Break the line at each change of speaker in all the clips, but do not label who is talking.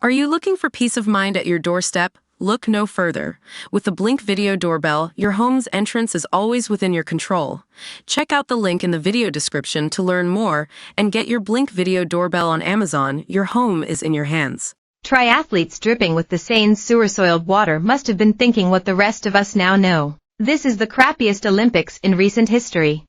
Are you looking for peace of mind at your doorstep? Look no further. With the Blink Video Doorbell, your home's entrance is always within your control. Check out the link in the video description to learn more and get your Blink Video Doorbell on Amazon. Your home is in your hands.
Triathletes dripping with the Seine's sewer-soiled water must have been thinking what the rest of us now know. This is the crappiest Olympics in recent history.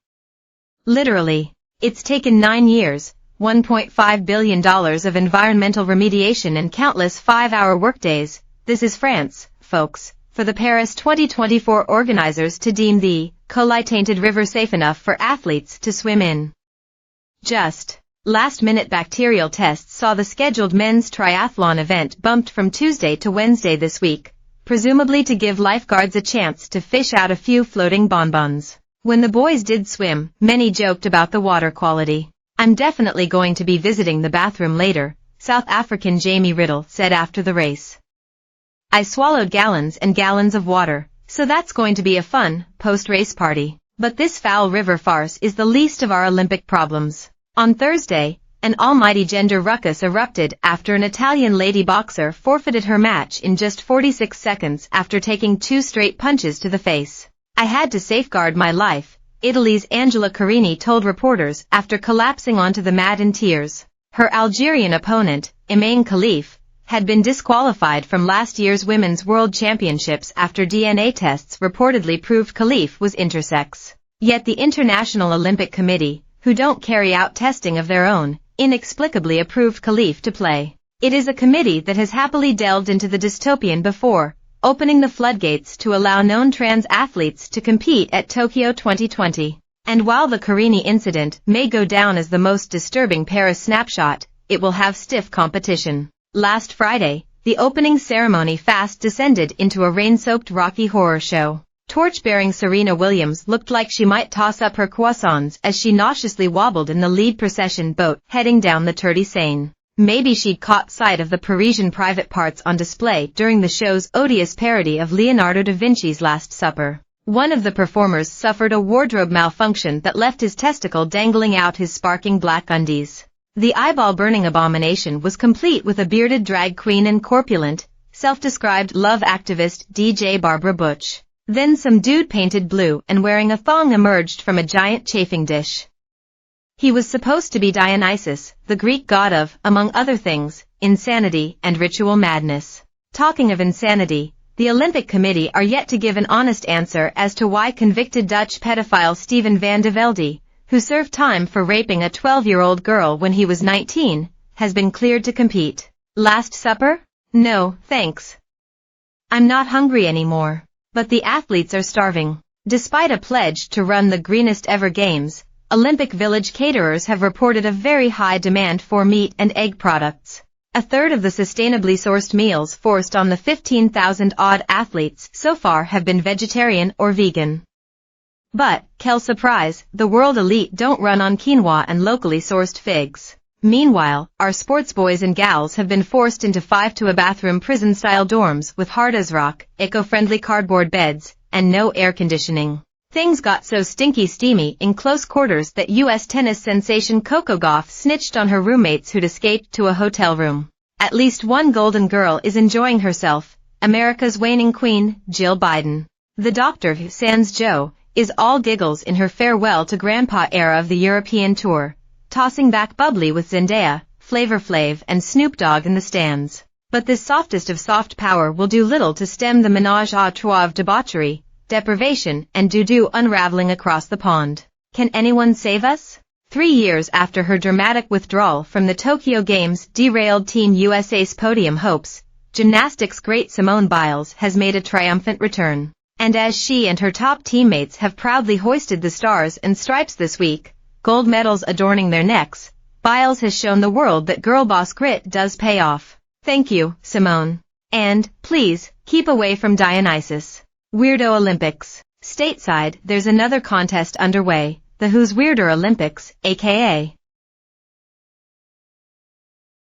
Literally. It's taken 9 years, $1.5 billion of environmental remediation and countless 5-hour workdays. This is France, folks, for the Paris 2024 organizers to deem the coli-tainted river safe enough for athletes to swim in. Just last-minute bacterial tests saw the scheduled men's triathlon event bumped from Tuesday to Wednesday this week, presumably to give lifeguards a chance to fish out a few floating bonbons. When the boys did swim, many joked about the water quality. "I'm definitely going to be visiting the bathroom later," South African Jamie Riddle said after the race. "I swallowed gallons and gallons of water, so that's going to be a fun, post-race party. But this foul river farce is the least of our Olympic problems." On Thursday, an almighty gender ruckus erupted after an Italian lady boxer forfeited her match in just 46 seconds after taking 2 straight punches to the face. "I had to safeguard my life," Italy's Angela Carini told reporters after collapsing onto the mat in tears. Her Algerian opponent, Imane Khalif, had been disqualified from last year's Women's World Championships after DNA tests reportedly proved Khalif was intersex. Yet the International Olympic Committee, who don't carry out testing of their own, inexplicably approved Khalif to play. It is a committee that has happily delved into the dystopian before, opening the floodgates to allow known trans athletes to compete at Tokyo 2020. And while the Carini incident may go down as the most disturbing Paris snapshot, it will have stiff competition. Last Friday, the opening ceremony fast descended into a rain-soaked Rocky Horror show. Torch-bearing Serena Williams looked like she might toss up her croissants as she nauseously wobbled in the lead procession boat heading down the dirty Seine. Maybe she'd caught sight of the Parisian private parts on display during the show's odious parody of Leonardo da Vinci's Last Supper. One of the performers suffered a wardrobe malfunction that left his testicle dangling out his sparking black undies. The eyeball-burning abomination was complete with a bearded drag queen and corpulent, self-described love activist DJ Barbara Butch. Then some dude painted blue and wearing a thong emerged from a giant chafing dish. He was supposed to be Dionysus, the Greek god of, among other things, insanity and ritual madness. Talking of insanity, the Olympic Committee are yet to give an honest answer as to why convicted Dutch pedophile Steven van de Velde, who served time for raping a 12-year-old girl when he was 19, has been cleared to compete. Last Supper? No, thanks. I'm not hungry anymore. But the athletes are starving. Despite a pledge to run the greenest ever games, Olympic Village caterers have reported a very high demand for meat and egg products. A third of the sustainably sourced meals forced on the 15,000-odd athletes so far have been vegetarian or vegan. But, quelle surprise, the world elite don't run on quinoa and locally sourced figs. Meanwhile, our sports boys and gals have been forced into 5-to-a-bathroom prison-style dorms with hard as rock, eco-friendly cardboard beds, and no air conditioning. Things got so stinky steamy in close quarters that U.S. tennis sensation Coco Gauff snitched on her roommates who'd escaped to a hotel room. At least one golden girl is enjoying herself, America's waning queen, Jill Biden. The doctor who sans Joe is all giggles in her farewell to grandpa era of the European tour, tossing back bubbly with Zendaya, Flavor Flav and Snoop Dogg in the stands. But this softest of soft power will do little to stem the ménage à trois of debauchery, deprivation and doo-doo unraveling across the pond. Can anyone save us? 3 years after her dramatic withdrawal from the Tokyo Games derailed Team USA's podium hopes, gymnastics great Simone Biles has made a triumphant return. And as she and her top teammates have proudly hoisted the stars and stripes this week, gold medals adorning their necks, Biles has shown the world that girl boss grit does pay off. Thank you, Simone. And, please, keep away from Dionysus. Weirdo Olympics. Stateside, there's another contest underway, the Who's Weirder Olympics, aka